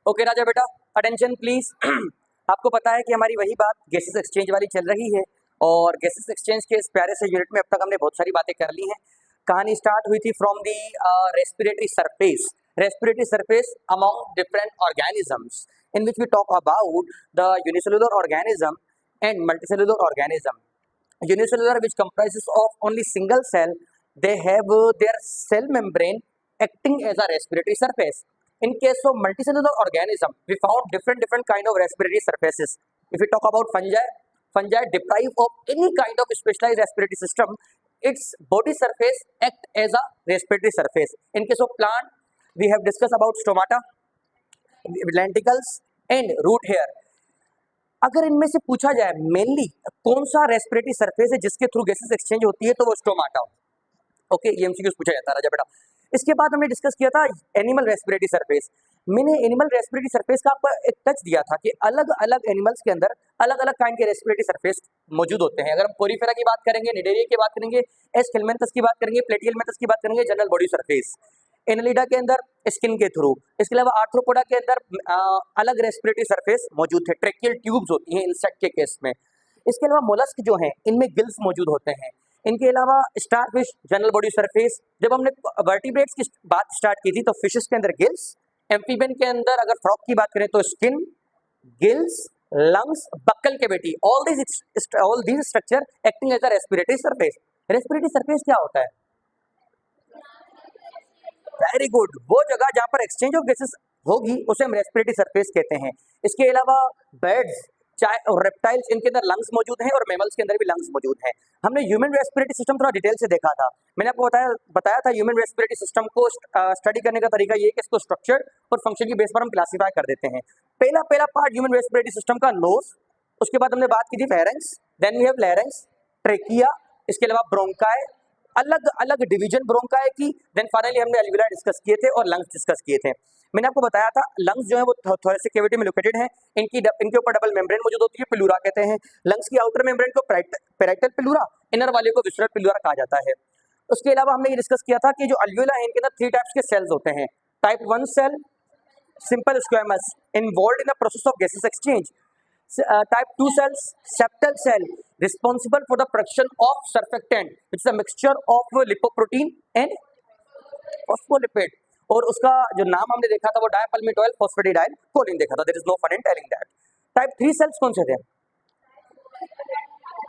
Okay राजा बेटा, attention please. आपको पता है कि हमारी वही बात गैसेस एक्सचेंज वाली चल रही है और गैसेस एक्सचेंज के इस प्यारे से यूनिट में अब तक हमने बहुत सारी बातें कर ली हैं। कहानी स्टार्ट हुई थी from the respiratory surface among different organisms in which we talk about the unicellular organism and multicellular organism. Unicellular, which comprises of only single cell, they have their cell membrane acting as a respiratory surface. In case of multicellular organism, we found different kind of respiratory surfaces. If we talk about fungi deprived of any kind of specialized respiratory system, its body surface act as a respiratory surface. In case of plant, we have discussed about stomata, lenticles and root hair. अगर इनमें से पूछा जाए mainly कौन सा respiratory surface है जिसके through gases exchange होती है, तो वो स्टोमाटा. ओके, ये एमसीक्यूज पूछा जाता है राजा बेटा. इसके बाद हमने डिस्कस किया था एनिमल रेस्पिरेटरी सरफेस. मैंने एनिमल रेस्पिरेटरी सरफेस का आपको एक टच दिया था कि अलग अलग एनिमल्स के अंदर अलग अलग काइंड के रेस्पिरेटरी सरफेस मौजूद होते हैं. अगर हम कोरीफेरा की बात करेंगे, निडेरिया की बात करेंगे, एस्केलमेंथस की बात करेंगे, प्लेटिहेलमिंथस की बात करेंगे, जनरल बॉडी सरफेस. एनालिडा के अंदर स्किन के थ्रू. इसके अलावा आर्थ्रोपोडा के अंदर अलग रेस्पिरेटरी सरफेस मौजूद है, ट्रेकियल ट्यूब्स होती हैं इंसेक्ट के केस में. इसके अलावा मोलस्क जो हैं इनमें गिल्स मौजूद होते हैं. इनके अलावा स्टारफिश जनरल बॉडी सरफेस. जब हमने वर्टिब्रेट्स की बात स्टार्ट की थी तो फिशेस के अंदर गिल्स, एम्फीबियन के अंदर अगर फ्रॉग की बात करें तो skin, gills, lungs, buccal cavity, all these structure acting as a respiratory surface. Respiratory surface क्या होता है? वेरी गुड, वो जगह जहां पर एक्सचेंज ऑफ गैसेस होगी उसे हम रेस्पिरेटरी सरफेस कहते हैं. इसके अलावा बर्ड्स, चाहे और रेप्टाइल्स, इनके अंदर लंग्स मौजूद हैं और मैमल्स के अंदर भी लंग्स मौजूद हैं. हमने ह्यूमन रेस्पिरेटरी सिस्टम थोड़ा डिटेल से देखा था. मैंने आपको बताया था ह्यूमन रेस्पिरेटरी सिस्टम को स्टडी करने का तरीका ये है कि इसको स्ट्रक्चर और फंक्शन की बेस पर हम क्लासीफाई कर देते हैं. पहला पार्ट ह्यूमन रेस्पिरेटरी सिस्टम का नोज. उसके बाद हमने बात की थी pharynx, then we have larynx, trachea, इसके अलावा ब्रोंकाई, अलग अलग डिवीजन ब्रोंकाई की. देन फाइनली हमने एल्वियोलाई डिस्कस किए थे और लंग्स डिस्कस किए थे. मैंने आपको बताया था लंग्स जो है वो थोरेसिक कैविटी में लोकेटेड है. इनके ऊपर डबल मेम्ब्रेन मौजूद होती है, पिलूरा कहते हैं. लंग्स की आउटर मेम्ब्रेन को पैराइटल पिलूरा, इनर वाले को विसरल पिलूरा कहा जाता है. उसके अलावा हमने ये डिस्कस किया था कि जो अल्वियोला है इनके अंदर 3 टाइप्स के सेल्स होते हैं. Type 1 cell simple squamous involved in the process of gases exchange. Type 2 cells, septal cell, responsible for the production of surfactant, which is a mixture of lipoprotein and phospholipid. और उसका जो नाम हमने देखा था वो डायपल्मिटोइल फॉस्फेटिडाइल कोलिन देखा था. There is no fun in telling that. Type 3 cells कौन से थे?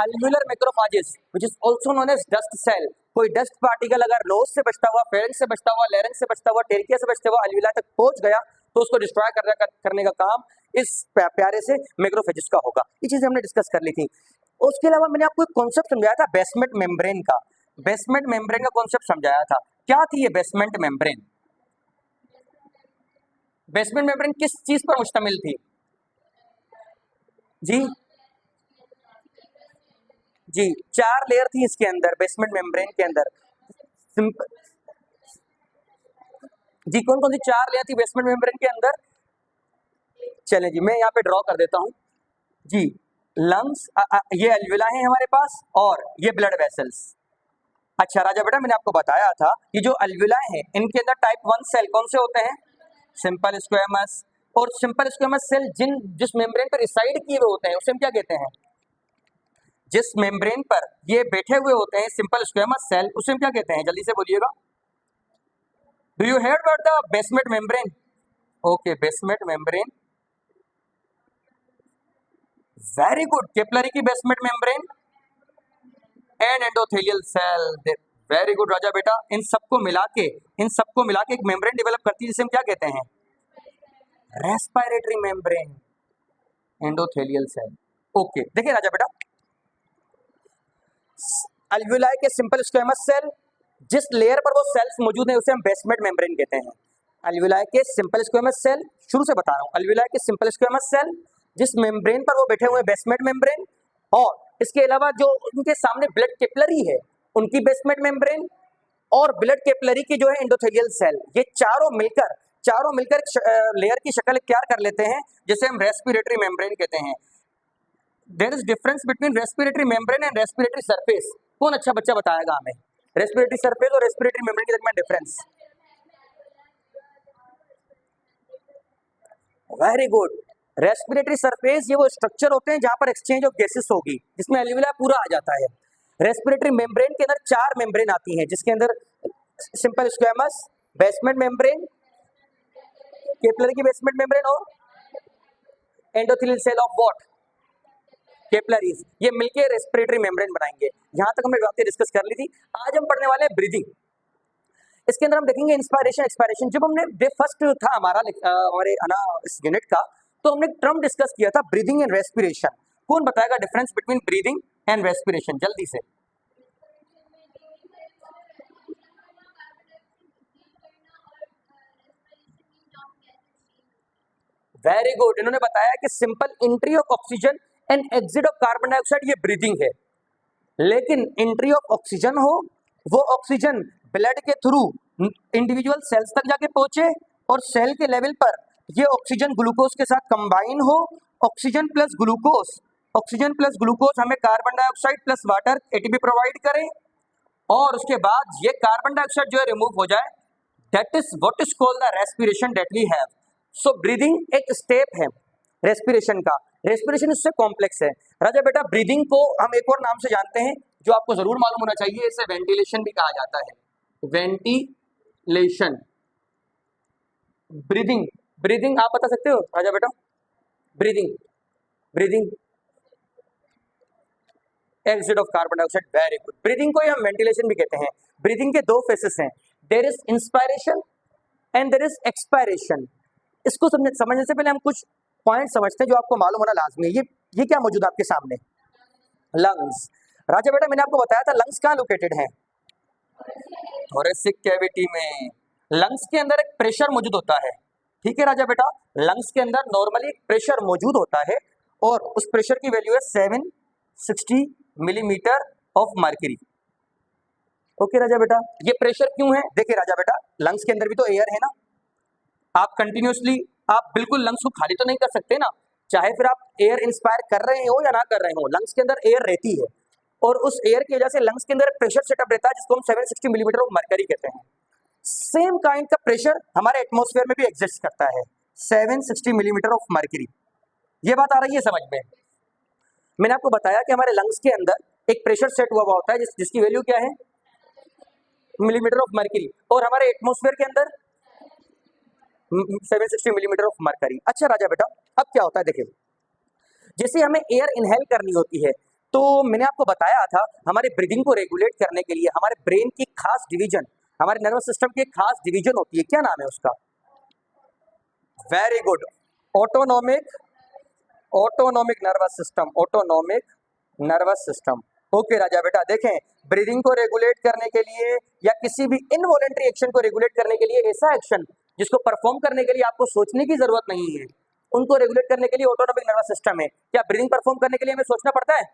Alveolar macrophages, which is also known as dust cell. कोई डस्ट पार्टिकल अगर नोज से बचता हुआ, फेरेंक्स से बचता हुआ, लैरिंक्स से बचता हुआ, टेरिकिया से बचता हुआ अल्वियोला तक पहुंच गया तो उसको डिस्ट्रॉय करने का काम इस प्यारे से मैक्रोफेजेस का होगा. ये चीजें हमने डिस्कस कर ली थी. उसके अलावा मैंने आपको एक कॉन्सेप्ट समझाया था बेसमेंट मेम्ब्रेन का. बेसमेंट मेम्ब्रेन का कॉन्सेप्ट समझाया था. क्या थी ये बेसमेंट मेम्ब्रेन? बेसमेंट मेम्ब्रेन किस चीज पर मुश्तमिल थी जी? जी, 4 लेयर थी इसके अंदर, बेसमेंट मेम्ब्रेन के अंदर. जी, कौन कौन सी 4 लेयर थी बेसमेंट मेम्ब्रेन के अंदर? चलें जी, मैं यहाँ पे ड्रॉ कर देता हूँ जी. लंग्स, ये अल्वियोला है हमारे पास और ये ब्लड वेसल्स. अच्छा राजा बेटा, मैंने आपको बताया था ये जो अल्वियोला है इनके अंदर टाइप 1 सेल कौन से होते हैं? Simple squamous. और सिंपल स्क्वेमस सेल जिस मेम्ब्रेन पर रिसाइड किए हुए होते हैं उसे हम क्या कहते हैं? जिस मेम्ब्रेन पर ये बैठे हुए होते हैं सिंपल स्क्वेमस सेल, उसे हम क्या कहते हैं? जल्दी से बोलिएगा. Do you heard about the basement membrane? Okay, basement membrane. Very good. Capillary की basement membrane and endothelial cell. Very good राजा बेटा. इन सबको मिला के एक मेम्ब्रेन डेवलप करती है जिसे हम क्या कहते हैं? Respiratory membrane, endothelial cell. Okay, देखिए राजा बेटा, अल्वियोलाई के सिंपल स्क्वेमस सेल जिस लेयर पर वो सेल्स मौजूद हैं उसे हम बेसमेंट मेम्ब्रेन कहते हैं. अल्वियोलाई के सिंपल स्क्वेमस सेल, शुरू से बता रहा हूं, अल्वियोलाई के सिंपल स्क्वेमस सेल जिस मेम्ब्रेन पर वो बैठे हुए बेसमेंट मेम्ब्रेन, और इसके अलावा जो उनके सामने ब्लड कैपिलरी है उनकी बेसमेंट मेम्ब्रेन, और ब्लड कैपिलरी की जो है एंडोथेलियल सेल, ये चारों मिलकर लेयर की शक्ल इख्तियार कर लेते हैं जिसे हम रेस्पिरेटरी मेम्ब्रेन कहते हैं. There is difference between respiratory membrane and respiratory surface. कौन अच्छा बच्चा बताएगा हमें रेस्पिरेटरी सरफेस और रेस्पिरेटरी मेम्ब्रेन के दरमियान difference? Very good. Respiratory surface ये वो स्ट्रक्चर होते हैं जहां पर एक्सचेंज ऑफ गैसेस होगी, जिसमें एल्वियोलाई पूरा आ जाता है। रेस्पिरेटरी मेम्ब्रेन के अंदर 4 मेम्ब्रेन आती हैं, जिसके अंदर simple squamous, basement membrane, capillary की बेसमेंट मेम्ब्रेन और endothelial cell of what, capillaries, ये मिलके रेस्पिरेटरी मेम्ब्रेन बनाएंगे। यहां तक हमने बातें डिस्कस कर ली थी। आज हम पढ़ने वाले हैं ब्रीदिंग। इसके अंदर हम देखेंगे इंस्पायरेशन एक्सपायरेशन। जब हमने डे फर्स्ट था हमारे इस यूनिट का, तो हमने टर्म डिस्कस किया था ब्रीदिंग एंड रेस्पिरेशन। कौन बताएगा difference between breathing and respiration जल्दी से? Very good. इन्होंने बताया कि simple entry of oxygen and exit of carbon dioxide ये ब्रीदिंग है, लेकिन एंट्री ऑफ ऑक्सीजन हो, वो ऑक्सीजन ब्लड के थ्रू इंडिविजुअल सेल्स तक जाके पहुंचे और सेल के लेवल पर ये ऑक्सीजन ग्लूकोज के साथ कंबाइन हो। ऑक्सीजन प्लस ग्लूकोज हमें carbon dioxide plus water ATP provide करे, और उसके बाद ये कार्बन डाइऑक्साइड जो है रिमूव हो जाए। That is what is called the respiration that we have. So breathing एक स्टेप है रेस्पिरेशन का, रेस्पिरेशन इससे कॉम्प्लेक्स है। राजा बेटा ब्रीदिंग को हम एक और नाम से जानते हैं जो आपको जरूर मालूम होना चाहिए, इसे वेंटिलेशन भी कहा जाता है। वेंटिलेशन। ब्रीदिंग आप बता सकते हो राजा बेटा? Breathing exit of carbon dioxide. Very good. Breathing को हम वेंटिलेशन भी कहते हैं। ब्रीदिंग के 2 फेसेस हैं, there is inspiration and there is expiration. इसको समझने से पहले हम कुछ पॉइंट समझते हैं जो आपको मालूम होना लाजमी है। ये क्या मौजूद है आपके सामने? लंग्स। राजा बेटा मैंने आपको बताया था लंग्स कहाँ लोकेटेड है? थोरेसिक कैविटी में। लंग्स के अंदर एक प्रेशर मौजूद होता है, ठीक है राजा बेटा? लंग्स के अंदर नॉर्मली प्रेशर मौजूद होता है और उस प्रेशर की वैल्यू है 760 मिलीमीटर ऑफ मर्क्यूरी। ओके राजा बेटा, ये प्रेशर क्यों है? देखिए राजा बेटा, लंग्स के अंदर भी तो एयर है ना। आप कंटिन्यूसली आप बिल्कुल लंग्स को खाली तो नहीं कर सकते ना, चाहे फिर आप एयर इंस्पायर कर रहे हो या ना कर रहे हो, लंग्स के अंदर एयर रहती है और उस एयर की वजह से लंग्स के अंदर प्रेशर सेटअप रहता है जिसको हम 760 मिलीमीटर ऑफ मर्क्यूरी कहते हैं। सेम काइंड का प्रेशर हमारे एटमॉस्फेयर में भी एग्जिस्ट करता है, 760 मिलीमीटर ऑफ मर्क्यूरी। ये बात आ रही है समझ में? मैंने आपको बताया कि हमारे लंग्स के अंदर एक प्रेशर सेट हुआ होता है जिसकी वैल्यू क्या है? मिलीमीटर ऑफ मर्क्यूरी, और हमारे एटमॉस्फेयर के अंदर 760 मिलीमीटर ऑफ मर्क्यूरी। अच्छा राजा बेटा, अब क्या होता है देखिए, जैसे हमें एयर इनहेल करनी होती है तो मैंने आपको बताया था हमारे ब्रीदिंग को रेगुलेट करने के लिए हमारे ब्रेन की खास डिवीजन, हमारे नर्वस सिस्टम की एक खास डिवीजन होती है, क्या नाम है उसका? Very good, autonomic nervous system. Autonomic nervous system. Okay राजा बेटा, देखें ब्रीदिंग को रेगुलेट करने के लिए या किसी भी इनवॉलेंट्री एक्शन को रेगुलेट करने के लिए ऐसा एक्शन जिसको परफॉर्म करने के लिए आपको सोचने की जरूरत नहीं है, उनको रेगुलेट करने के लिए ऑटोनोमिक नर्वस सिस्टम है। क्या ब्रीदिंग परफॉर्म करने के लिए हमें सोचना पड़ता है?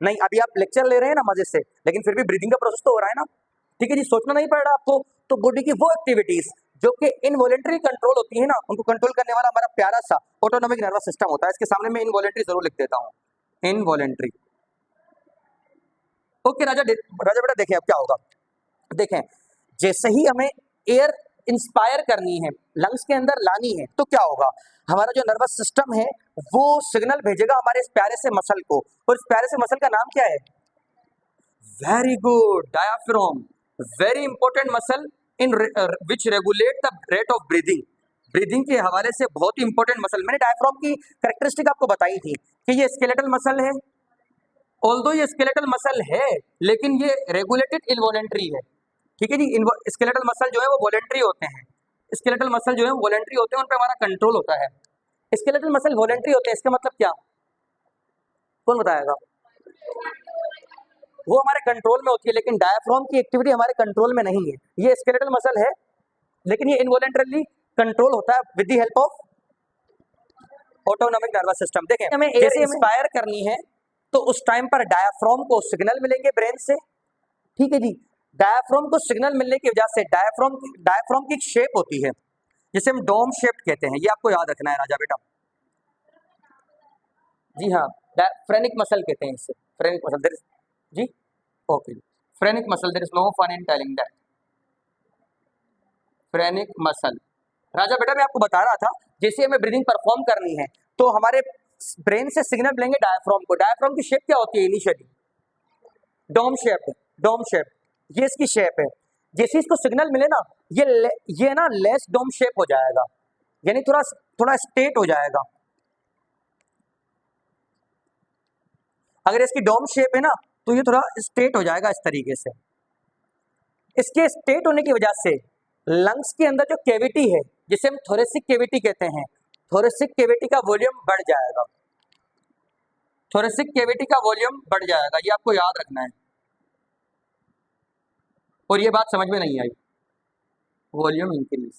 नहीं। अभी आप लेक्चर ले रहे हैं ना मजे से, लेकिन फिर भी ब्रीदिंग का प्रोसेस तो हो रहा है ना, ठीक है जी, सोचना नहीं पड़ रहा आपको। तो बॉडी की वो एक्टिविटीज जो कि इनवॉलेंट्री कंट्रोल होती है ना, उनको कंट्रोल करने वाला हमारा प्यारा सा ऑटोनोमिक नर्वस सिस्टम होता है। इसके सामने मैं इनवॉलेंट्री जरूर लिख देता हूँ, इनवॉलेंट्री। ओके राजा बेटा, देखें अब क्या होगा। देखें जैसे ही हमें एयर इंस्पायर करनी है, लंग्स के अंदर लानी है, तो क्या होगा, हमारा जो नर्वस सिस्टम है वो सिग्नल भेजेगा हमारे इस प्यारे से मसल को, और इस प्यारे से मसल का नाम क्या है? Very good, diaphragm. Very important muscle in which regulate the rate of breathing. Breathing के हवाले से बहुत ही इंपॉर्टेंट मसल। मैंने डायाफ्राम की कैरेक्टरिस्टिक आपको बताई थी कि ये स्केलेटल मसल है, ऑल्दो ये स्केलेटल मसल है लेकिन ये रेगुलेटेड इनवॉलेंट्री है, ठीक है जी। स्केलेटल मसल जो है वो वॉलेंट्री होते हैं, स्केलेटल मसल जो है वॉलेंट्री होते हैं, उन पर हमारा कंट्रोल होता है। स्केलेटल मसल वॉलेंट्री होते हैं, इसका मतलब क्या, कौन बताएगा? वो हमारे कंट्रोल में होती है, लेकिन डायाफ्राम की एक्टिविटी हमारे कंट्रोल में नहीं है। ये स्केलेटल मसल है लेकिन ये इनवॉलेंटरली कंट्रोल होता है with the help of autonomic nervous system. देखें हमें एयर इंस्पायर करनी है तो उस टाइम पर डायाफ्राम को सिग्नल मिलेंगे ब्रेन से, ठीक है जी। डायाफ्राम को सिग्नल मिलने की वजह से डायाफ्राम की एक शेप होती है जिसे हम डोम शेप कहते हैं, ये आपको याद रखना है राजा बेटा। जी हाँ, फ्रेनिक मसल कहते हैं इससे, फ्रेनिक मसल। देयर जी okay, phrenic muscle, there is no fun in telling that. Phrenic muscle, राजा बेटा मैं आपको बता रहा था, जैसे हमें ब्रीदिंग परफॉर्म करनी है तो हमारे ब्रेन से सिग्नल मिलेंगे डायफ्राम को। डायफ्राम की शेप क्या होती है initially? Dome shape, dome shape, ये इसकी शेप है। जैसे इसको सिग्नल मिले ना, ये ना लेस डोम शेप हो जाएगा, यानी थोड़ा थोड़ा स्ट्रेट हो जाएगा। अगर इसकी डोम शेप है ना तो ये थोड़ा स्ट्रेट हो जाएगा इस तरीके से। इसके स्ट्रेट होने की वजह से लंग्स के अंदर जो कैविटी है, जिसे हम थोरेसिक कैविटी कहते हैं, थोरेसिक कैविटी का वॉल्यूम बढ़ जाएगा। थोरेसिक कैविटी का वॉल्यूम बढ़ जाएगा, ये आपको याद रखना है। और ये बात समझ में नहीं आई, वॉल्यूम इंक्रीज।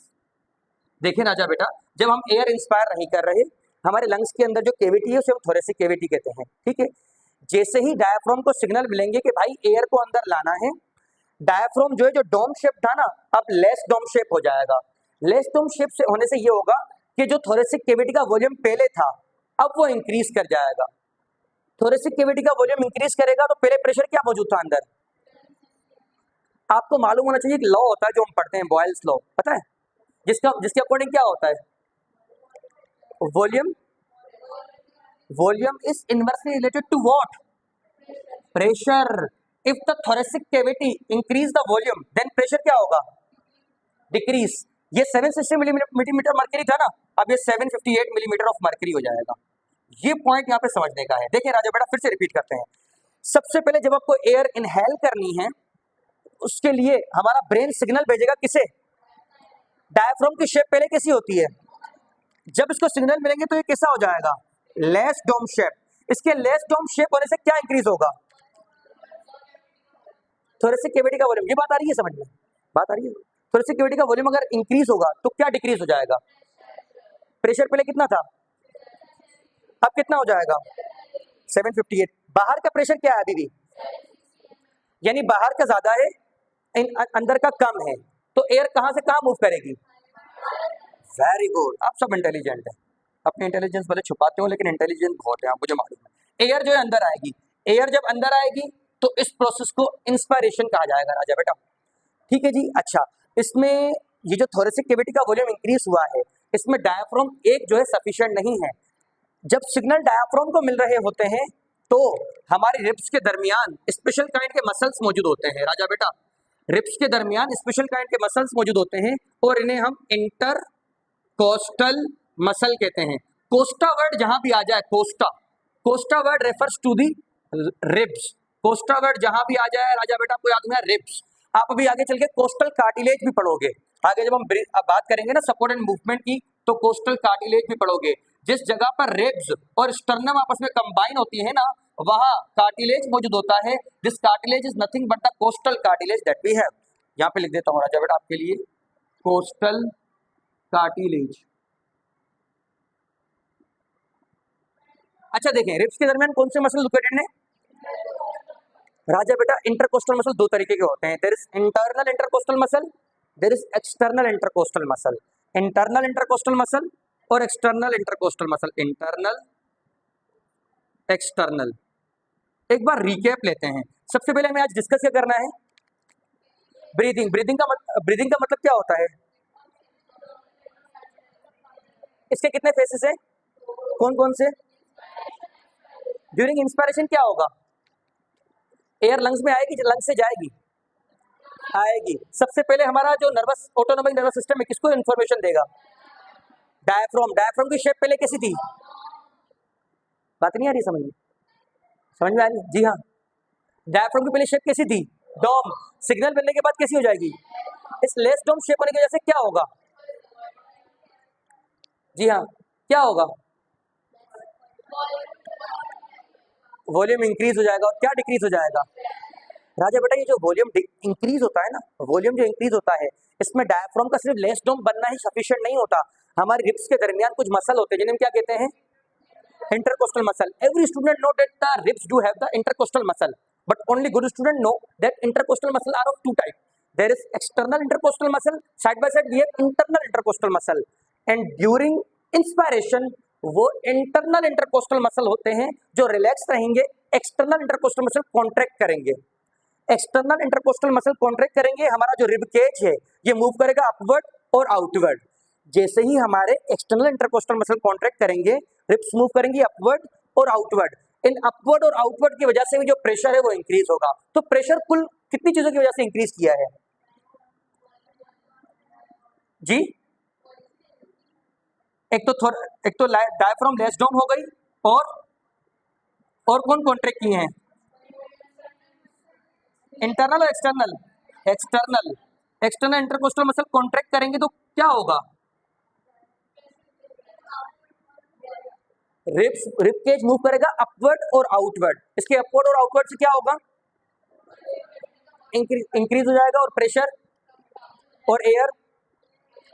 देखिए राजा बेटा, जब हम एयर इंस्पायर नहीं कर रहे, हमारे लंग्स के अंदर जो कैविटी है उसे हम थोरेसिक कैविटी कहते हैं, ठीक है। जैसे ही डायफ्राम को सिग्नल मिलेंगे कि भाई एयर को अंदर लाना है, डायफ्राम जो है, जो डोम शेप था ना, अब लेस डोम शेप हो जाएगा। लेस डोम शेप से होने से ये होगा कि जो थोरेसिक कैविटी का वॉल्यूम पहले था अब वो इंक्रीज कर जाएगा। थोरेसिक कैविटी का वॉल्यूम इंक्रीज करेगा तो पहले प्रेशर क्या मौजूद था अंदर? आपको मालूम होना चाहिए, एक लॉ होता है जो हम पढ़ते हैं, बॉयल्स लॉ, पता है? जिसके अकॉर्डिंग क्या होता है? Volume is inversely related to what? Pressure. If the thoracic cavity increase the volume then pressure क्या होगा? डिक्रीज। ये 760 मिलीमीटर मर्करी था ना, अब ये 758 मिलीमीटर ऑफ मर्करी हो जाएगा। ये पॉइंट यहाँ पे समझने का है। देखिए राजा बेटा, फिर से रिपीट करते हैं। सबसे पहले जब आपको एयर इनहेल करनी है, उसके लिए हमारा ब्रेन सिग्नल भेजेगा किसे? डायफ्राम की शेप पहले कैसी होती है? जब इसको सिग्नल मिलेंगे तो ये कैसा हो जाएगा? Less dome shape. इसके लेस डोम शेप होने से क्या इंक्रीज होगा? थोरेसिक कैविटी का वॉल्यूम। ये बात आ रही है समझ में? बात आ रही है? थोरेसिक कैविटी का वॉल्यूम अगर इंक्रीज होगा तो क्या डिक्रीज हो जाएगा? प्रेशर पहले कितना था, अब कितना हो जाएगा? 758। बाहर का प्रेशर क्या है अभी भी? यानी बाहर का ज्यादा है, अंदर का कम है, तो एयर कहां से कहां मूव करेगी? वेरी गुड, आप सब इंटेलिजेंट हैं। अपने इंटेलिजेंस भले छुपाते हो लेकिन इंटेलिजेंट बहुत है, आप, मुझे मालूम है। एयर जो है अंदर आएगी, एयर जब अंदर आएगी तो इस प्रोसेस को इंस्पायरेशन कहा जाएगा राजा बेटा, ठीक है जी। अच्छा, इसमें ये जो थोरेसिक कैविटी का वॉल्यूम इंक्रीज हुआ है, इसमें डायफ्राम एक जो है सफिशिएंट नहीं है। जब सिग्नल डायफ्राम को मिल रहे होते हैं तो हमारे रिब्स के दरमियान स्पेशल काइंड के मसल्स मौजूद होते हैं राजा बेटा। रिब्स के दरमियान स्पेशल काइंड के मसल्स मौजूद होते हैं और इन्हें हम इंटरकोस्टल मसल कहते हैं। कोस्टा वर्ड जहां भी आ जाए, costa word refers to the ribs. Costa word जहां भी आ जाए राजा बेटा आपको याद है रिब्स। आप अभी आगे चल के कोस्टल कार्टिलेज भी पढ़ोगे। आगे जब हम बात करेंगे ना सपोर्ट एंड मूवमेंट की, तो कोस्टल कार्टिलेज भी पढ़ोगे। जिस जगह पर रिब्स और स्टर्नम आपस में कंबाइन होती है ना, वहां कार्टिलेज मौजूद होता है। This cartilage is nothing but the costal cartilage that we have. यहाँ पे लिख देता हूँ राजा बेटा आपके लिए, कोस्टल कार्टिलेज। अच्छा देखें, रिब्स के दरमियान कौन से मसल लोकेटेड है राजा बेटा? इंटरकोस्टल मसल दो तरीके के होते हैं। There is internal intercostal muscle, there is external intercostal muscle. Internal intercostal muscle और external intercostal muscle. Internal, external. एक बार रिकैप लेते हैं। सबसे पहले हमें आज डिस्कस क्या करना है? ब्रीदिंग। ब्रीदिंग का मतलब क्या होता है? इसके कितने फेसेस हैं? कौन कौन से? ड्यूरिंग इंस्पायरेशन क्या होगा? एयर लंग्स में आएगी, लंग्स से जाएगी, आएगी। सबसे पहले हमारा जो नर्वस ऑटोनोमिक नर्वस सिस्टम है किसको इन्फॉर्मेशन देगा? डायफ्राम। डायफ्राम की शेप पहले कैसी थी? बात नहीं आ रही समझ में? समझ में आ रही? जी हाँ, डायफ्राम की पहले शेप कैसी थी? डोम। सिग्नल मिलने के बाद कैसी हो जाएगी? इस लेस डोम शेप होने की वजह से क्या होगा? जी हाँ, क्या होगा? वॉल्यूम इंक्रीज हो जाएगा। और क्या डिक्रीज हो जाएगा राजा बेटा? ये जो वॉल्यूम इंक्रीज होता है ना, वॉल्यूम जो इंक्रीज होता है, इसमें डायफ्राम का सिर्फ लेस डोम बनना ही सफिशिएंट नहीं होता। हमारे रिब्स के दरमियान कुछ मसल होते हैं जिन्हें हम क्या कहते हैं? Intercostal muscle. Every student know that the ribs do have the intercostal muscle, but only good student know that intercostal muscle are of two types. There is external intercostal muscle, side by side we have internal intercostal muscle, and during inspiration वो internal intercostal muscle होते हैं जो relax रहेंगे, external intercostal muscle contract करेंगे। External intercostal muscle contract करेंगे, हमारा जो rib cage है ये मूव करेगा अपवर्ड और आउटवर्ड। जैसे ही हमारे एक्सटर्नल इंटरकोस्टल मसल कॉन्ट्रैक्ट करेंगे, रिप्स मूव करेंगी अपवर्ड और आउटवर्ड। इन अपवर्ड और आउटवर्ड की वजह से भी जो प्रेशर है वो इंक्रीज होगा। तो प्रेशर कुल कितनी चीजों की वजह से इंक्रीज किया है जी? एक तो डायफ्राम लेस डाउन हो गई, और कौन कॉन्ट्रैक्ट किए हैं? इंटरनल और external? External. External intercostal muscle contract करेंगे तो क्या होगा? रिप केज मूव करेगा अपवर्ड और आउटवर्ड। इसके अपवर्ड और आउटवर्ड से क्या होगा? इंक्रीज हो जाएगा, और प्रेशर और एयर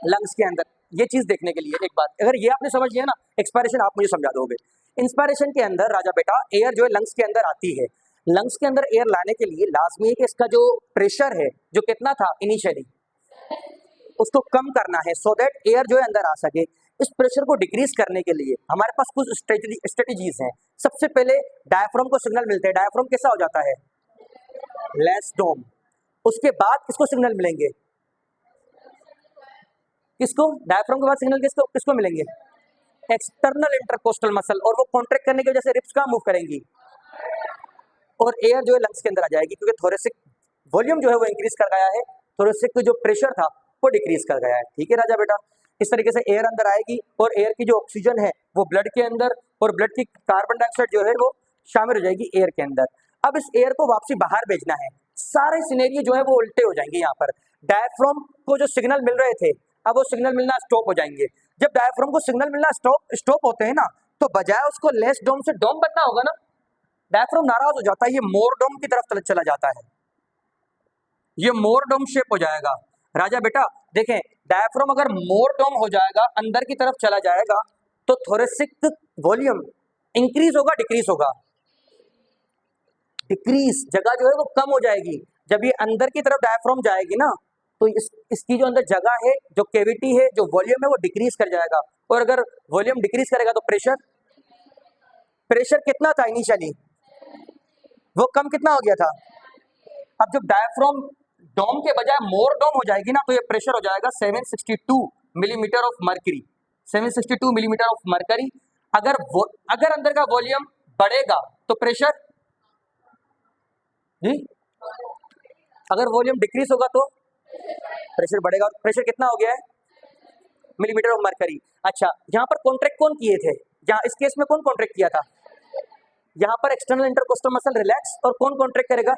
लंग्स के अंदर। ये चीज देखने के लिए एक बात, अगर ये आपने समझ लिया ना, एक्सपायरेशन आप मुझे समझा दोगे। इंस्पायरेशन के अंदर राजा बेटा एयर जो है लंग्स के अंदर आती है। लंग्स के अंदर एयर लाने के लिए लाजमी है कि इसका जो प्रेशर है, जो कितना था इनिशियली, उसको कम करना है, सो दैट एयर जो है अंदर आ सके। इस प्रेशर को डिक्रीज करने के लिए हमारे पास कुछ स्ट्रेटजीज हैं। सबसे पहले डायफ्राम को सिग्नल मिलते हैं। डायफ्राम कैसा हो जाता है? लेस डोम। उसके बाद किसको सिग्नल मिलेंगे? किसको? डायफ्राम के बाद सिग्नल किसको किसको मिलेंगे? External intercostal muscle. और वो कॉन्ट्रैक्ट करने की वजह से रिप्स कहाँ मूव करेंगी? और एयर जो है लंग्स के अंदर आ जाएगी, क्योंकि थोरेसिक वॉल्यूम जो है वो इंक्रीज कर गया है, थोरेसिक जो प्रेशर था वो डिक्रीज कर गया है। ठीक है राजा बेटा, इस तरीके से एयर अंदर आएगी, और एयर की जो ऑक्सीजन है वो ब्लड के अंदर, और ब्लड की कार्बन डाइऑक्साइड जो है वो शामिल हो जाएगी एयर के अंदर। अब इस एयर को वापसी बाहर भेजना है। सारे सिनेरियो जो है वो उल्टे हो जाएंगे। यहाँ पर डायफ्राम को जो सिग्नल मिल रहे थे, अब वो सिग्नल मिलना स्टॉप हो जाएंगे। जब डायफ्राम को सिग्नल मिलना स्टॉप होते हैं ना, तो बजाय उसको लेस डोम से डोम बनना होगा ना, डायफ्राम नाराज हो जाता है, ये मोर डोम की तरफ चला जाता है, ये मोर डोम शेप हो जाएगा। राजा बेटा देखें, डायफ्राम अगर मोर डोम हो जाएगा, अंदर की तरफ चला जाएगा, तो थोरेसिक वॉल्यूम इंक्रीज होगा डिक्रीज होगा? डिक्रीज। जगह जो है वो कम हो जाएगी। जब ये अंदर की तरफ डायफ्राम जाएगी ना, तो इसकी जो अंदर जगह है, जो कैविटी है, जो वॉल्यूम है वो डिक्रीज कर जाएगा। और अगर वॉल्यूम डिक्रीज करेगा तो प्रेशर कितना था इनिशियली, वो कम कितना हो गया था। अब जब डायफ्राम डोम के बजाय मोर डोम हो जाएगी ना, तो ये प्रेशर हो जाएगा 762 millimetre of mercury. 762 millimetre of mercury. अगर अंदर का वॉल्यूम बढ़ेगा तो प्रेशर जी, अगर वॉल्यूम डिक्रीज होगा तो प्रेशर बढ़ेगा। प्रेशर कितना हो गया है? Millimetre of mercury. अच्छा, यहाँ पर कॉन्ट्रैक्ट कौन किए थे? यहाँ इस केस में कौन कॉन्ट्रैक्ट किया था? यहाँ पर एक्सटर्नल इंटरकोस्टल मसल रिलैक्स, और कौन कॉन्ट्रैक्ट करेगा?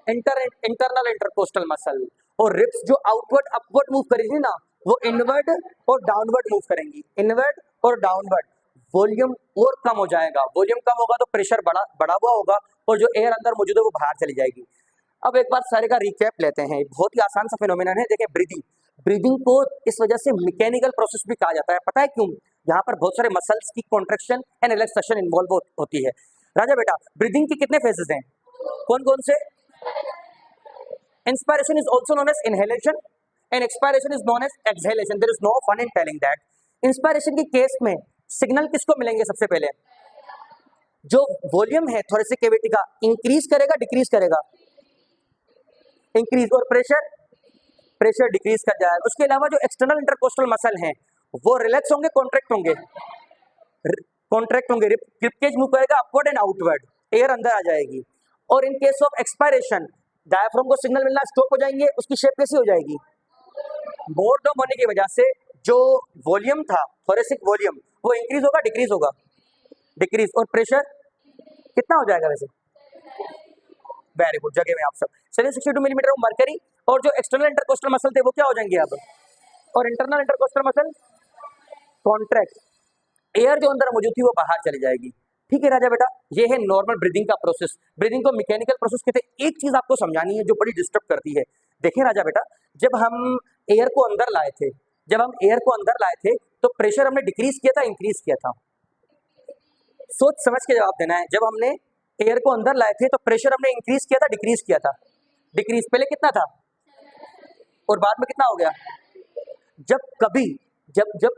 Internal intercostal muscle. और रिप्स जो आउटवर्ड अपवर्ड मूव करेगी ना, वो इनवर्ड और डाउनवर्ड मूव करेंगी, इनवर्ड और डाउनवर्ड। वॉल्यूम और कम हो जाएगा। वॉल्यूम कम होगा तो प्रेशर बढ़ा हुआ होगा, और जो एयर अंदर मौजूद है वो बाहर चली जाएगी। अब एक बार सारे का रिकैप लेते हैं। बहुत ही आसान सा फिनोमिनन है। देखिए, ब्रीदिंग को इस वजह से मैकेनिकल प्रोसेस भी कहा जाता है। पता है क्यों? यहाँ पर बहुत सारे मसल्स की कॉन्ट्रैक्शन एंड रिलैक्सेशन इन्वॉल्व होती है। राजा बेटा, ब्रीदिंग के कितने फेजेस हैं? कौन कौन से? Inspiration is also known as inhalation and expiration is known as exhalation. There is no fun in telling that. Inspiration के केस में सिग्नल किसको मिलेंगे? सबसे पहले जो वॉल्यूम है थोरेसिक कैविटी का, इंक्रीज करेगा डिक्रीज करेगा? इंक्रीज। और प्रेशर डिक्रीज कर जाएगा। उसके अलावा जो एक्सटर्नल इंटरकोस्टल मसल हैं वो रिलैक्स होंगे कॉन्ट्रैक्ट होंगे? कॉन्ट्रैक्ट होंगे। रिप केज मूव करेगा अपवर्ड एंड आउटवर्ड, एयर अंदर आ जाएगी। और in case of expiration diaphragm को सिग्नल मिलना स्टॉप हो जाएंगे। उसकी शेप कैसी हो जाएगी? मोर डोम होने की वजह से जो वॉल्यूम था, थोरेसिक वॉल्यूम, वो इंक्रीज होगा डिक्रीज होगा? डिक्रीज। और प्रेशर कितना हो जाएगा वैसे? वेरी गुड, जगह में आप सब। 762 मिलीमीटर ऑफ मर्करी। और जो एक्सटर्नल इंटरकोस्टल मसल थे वो क्या हो जाएंगे अब? और internal intercostal muscle contract. Air जो अंदर मौजूद थी वो बाहर चली जाएगी। ठीक है राजा बेटा, ये है नॉर्मल ब्रीदिंग का प्रोसेस। ब्रीदिंग को मैकेनिकल प्रोसेस कहते हैं। एक चीज आपको समझानी है जो बड़ी डिस्टर्ब करती है। देखिए राजा बेटा, जब हम एयर को अंदर लाए थे, तो प्रेशर हमने डिक्रीज किया था इंक्रीज किया था? सोच समझ के जवाब देना है। जब हमने एयर को अंदर लाए थे तो प्रेशर हमने इंक्रीज किया था डिक्रीज किया था? डिक्रीज। पहले कितना था और बाद में कितना हो गया? जब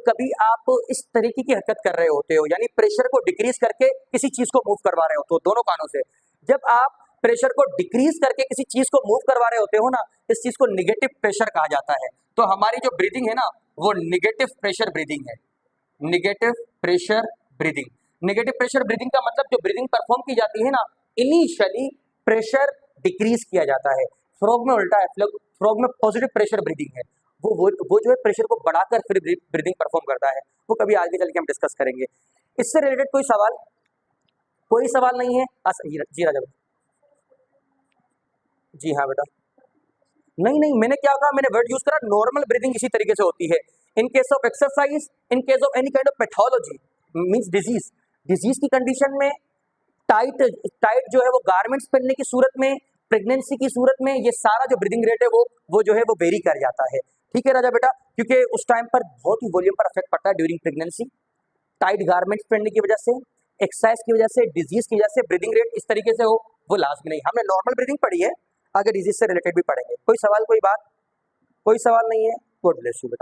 कभी आप इस तरीके की हरकत कर रहे होते हो, यानी प्रेशर को डिक्रीज करके किसी चीज को मूव करवा रहे होते हो दोनों कानों से, जब आप प्रेशर को डिक्रीज करके किसी चीज को मूव करवा रहे होते हो ना, इस चीज को निगेटिव प्रेशर कहा जाता है। तो हमारी जो ब्रीदिंग है ना, वो निगेटिव प्रेशर ब्रीदिंग है। Negative pressure breathing, negative pressure breathing का मतलब जो ब्रीदिंग परफॉर्म की जाती है ना, इनिशियली प्रेशर डिक्रीज किया जाता है। फ्रॉग में उल्टा है, फ्रॉग में पॉजिटिव प्रेशर ब्रीदिंग है, वो जो है प्रेशर को बढ़ाकर फिर ब्रीदिंग परफॉर्म करता है। वो कभी आगे चल के हम डिस्कस करेंगे। इससे रिलेटेड कोई सवाल? कोई सवाल नहीं है? जी राजा बेटा। जी हाँ बेटा। नहीं नहीं, मैंने क्या कहा, मैंने वर्ड यूज करा नॉर्मल ब्रीदिंग इसी तरीके से होती है। In case of exercise, in case of any kind of pathology means disease, disease की कंडीशन में टाइट टाइट जो है वो गारमेंट्स पहनने की सूरत में, प्रेगनेंसी की सूरत में, ये सारा जो ब्रीदिंग रेट है वो जो है वो वेरी कर जाता है। ठीक है राजा बेटा, क्योंकि उस टाइम पर बहुत ही वॉल्यूम पर इफेक्ट पड़ता है ड्यूरिंग प्रेगनेंसी, टाइट गारमेंट्स पहनने की वजह से, एक्सरसाइज की वजह से, डिजीज की वजह से ब्रीदिंग रेट इस तरीके से हो, वो लाजमी नहीं। हमने नॉर्मल ब्रीदिंग पढ़ी है, आगे डिजीज से रिलेटेड भी पढ़ेंगे। कोई सवाल, कोई बात? कोई सवाल नहीं है? गॉड ब्लेस यू बेटा।